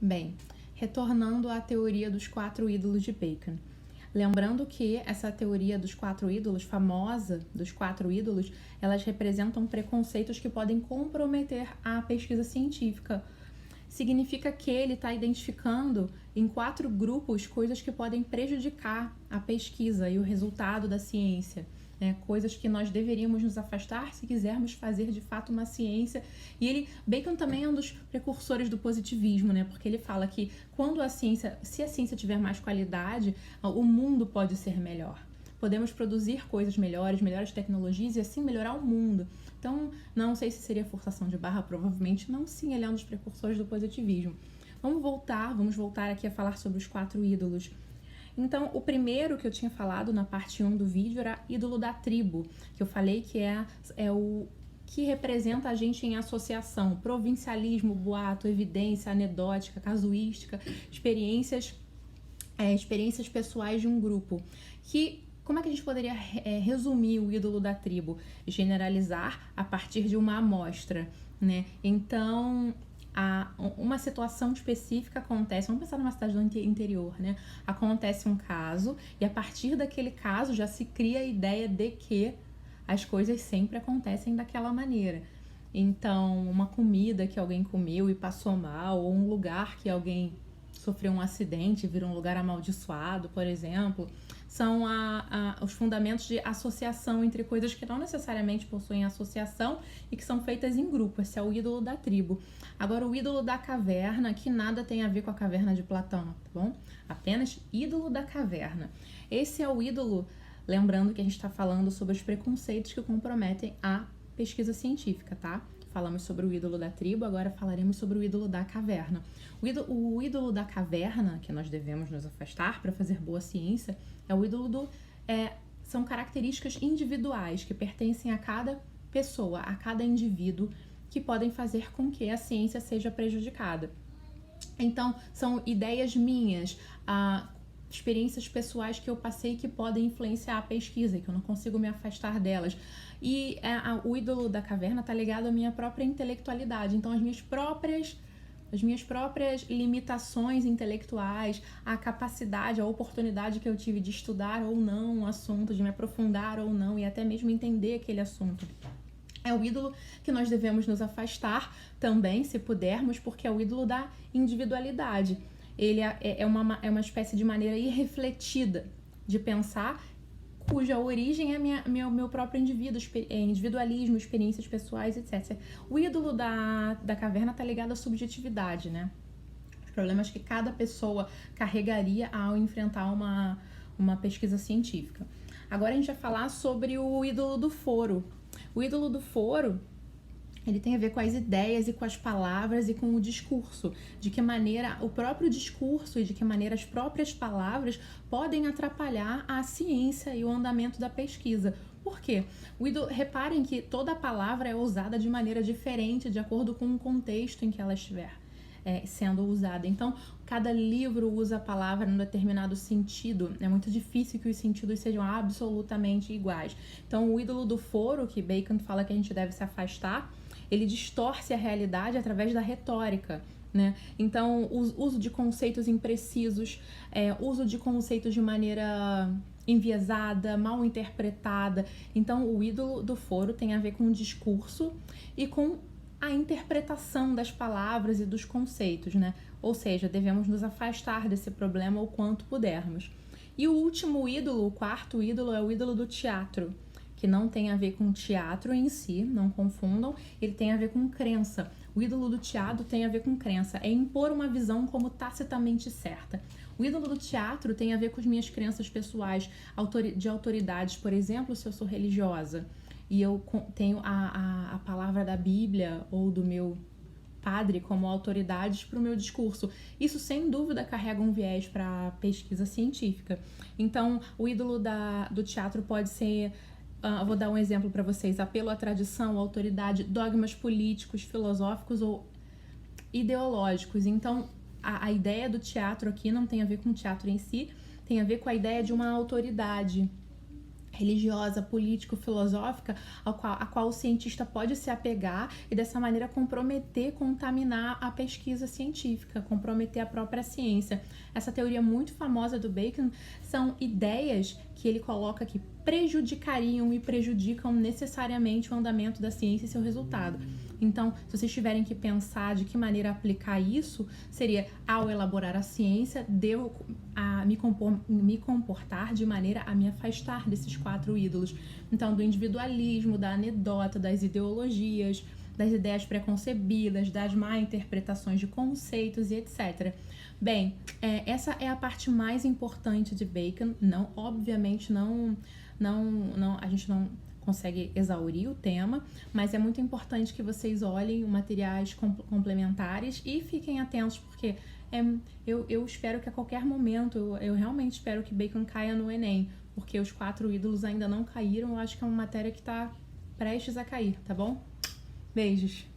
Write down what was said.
Bem, retornando à teoria dos 4 ídolos de Bacon. Lembrando que essa teoria dos 4 ídolos, famosa dos 4 ídolos, elas representam preconceitos que podem comprometer a pesquisa científica. Significa que ele está identificando em 4 grupos coisas que podem prejudicar a pesquisa e o resultado da ciência. Coisas que nós deveríamos nos afastar se quisermos fazer de fato uma ciência. E Bacon também é um dos precursores do positivismo, porque ele fala que se a ciência tiver mais qualidade, o mundo pode ser melhor. Podemos produzir coisas melhores tecnologias e assim melhorar o mundo. Então, não sei se seria forçação de barra, provavelmente não, sim, ele é um dos precursores do positivismo. Vamos voltar aqui a falar sobre os 4 ídolos. Então, o primeiro que eu tinha falado na parte 1 do vídeo era ídolo da tribo, que eu falei que é o que representa a gente em associação, provincialismo, boato, evidência, anedótica, casuística, experiências pessoais de um grupo. Como é que a gente poderia resumir o ídolo da tribo? Generalizar a partir de uma amostra, Então, uma situação específica acontece, vamos pensar numa cidade do interior, Acontece um caso e a partir daquele caso já se cria a ideia de que as coisas sempre acontecem daquela maneira. Então, uma comida que alguém comeu e passou mal, ou um lugar que alguém sofreu um acidente, virou um lugar amaldiçoado, por exemplo, são os fundamentos de associação entre coisas que não necessariamente possuem associação e que são feitas em grupo. Esse é o ídolo da tribo. Agora, o ídolo da caverna, que nada tem a ver com a caverna de Platão, tá bom? Apenas ídolo da caverna. Esse é o ídolo, lembrando que a gente está falando sobre os preconceitos que comprometem a pesquisa científica, tá? Falamos sobre o ídolo da tribo, agora falaremos sobre o ídolo da caverna. O ídolo da caverna, que nós devemos nos afastar para fazer boa ciência, é o ídolo são características individuais que pertencem a cada pessoa, a cada indivíduo, que podem fazer com que a ciência seja prejudicada. Então, são ideias minhas, experiências pessoais que eu passei que podem influenciar a pesquisa, que eu não consigo me afastar delas. E o ídolo da caverna está ligado à minha própria intelectualidade. Então, as minhas próprias limitações intelectuais, a capacidade, a oportunidade que eu tive de estudar ou não um assunto, de me aprofundar ou não, e até mesmo entender aquele assunto. É o ídolo que nós devemos nos afastar também, se pudermos, porque é o ídolo da individualidade. Ele é uma espécie de maneira irrefletida de pensar, cuja origem é meu próprio individualismo, experiências pessoais, etc. O ídolo da caverna está ligado à subjetividade, Os problemas que cada pessoa carregaria ao enfrentar uma pesquisa científica. Agora a gente vai falar sobre o ídolo do foro. O ídolo do foro, ele tem a ver com as ideias e com as palavras e com o discurso. De que maneira o próprio discurso e de que maneira as próprias palavras podem atrapalhar a ciência e o andamento da pesquisa. Por quê? Reparem que toda palavra é usada de maneira diferente de acordo com o contexto em que ela estiver sendo usada. Então, cada livro usa a palavra num determinado sentido. É muito difícil que os sentidos sejam absolutamente iguais. Então, o ídolo do foro, que Bacon fala que a gente deve se afastar, ele distorce a realidade através da retórica, Então, o uso de conceitos imprecisos, uso de conceitos de maneira enviesada, mal interpretada. Então, o ídolo do foro tem a ver com o discurso e com a interpretação das palavras e dos conceitos, Ou seja, devemos nos afastar desse problema o quanto pudermos. E o último ídolo, o 4º ídolo, é o ídolo do teatro, que não tem a ver com teatro em si, não confundam, ele tem a ver com crença. O ídolo do teatro tem a ver com crença, é impor uma visão como tacitamente certa. O ídolo do teatro tem a ver com as minhas crenças pessoais, de autoridades, por exemplo, se eu sou religiosa e eu tenho a palavra da Bíblia ou do meu padre como autoridades para o meu discurso. Isso, sem dúvida, carrega um viés para a pesquisa científica. Então, o ídolo do teatro pode ser... vou dar um exemplo para vocês: apelo à tradição, à autoridade, dogmas políticos, filosóficos ou ideológicos. Então, a ideia do teatro aqui não tem a ver com o teatro em si, tem a ver com a ideia de uma autoridade religiosa, político-filosófica, a qual o cientista pode se apegar e dessa maneira comprometer, contaminar a pesquisa científica, comprometer a própria ciência. Essa teoria muito famosa do Bacon são ideias que ele coloca que prejudicariam e prejudicam necessariamente o andamento da ciência e seu resultado. Então, se vocês tiverem que pensar de que maneira aplicar isso, seria ao elaborar a ciência, devo me comportar de maneira a me afastar desses 4 ídolos. Então, do individualismo, da anedota, das ideologias, das ideias preconcebidas, das má interpretações de conceitos e etc. Bem, essa é a parte mais importante de Bacon. Não, obviamente, a gente não consegue exaurir o tema, mas é muito importante que vocês olhem materiais complementares e fiquem atentos, porque eu espero que a qualquer momento, eu realmente espero que Bacon caia no Enem, porque os 4 ídolos ainda não caíram. Eu acho que é uma matéria que está prestes a cair, tá bom? Beijos!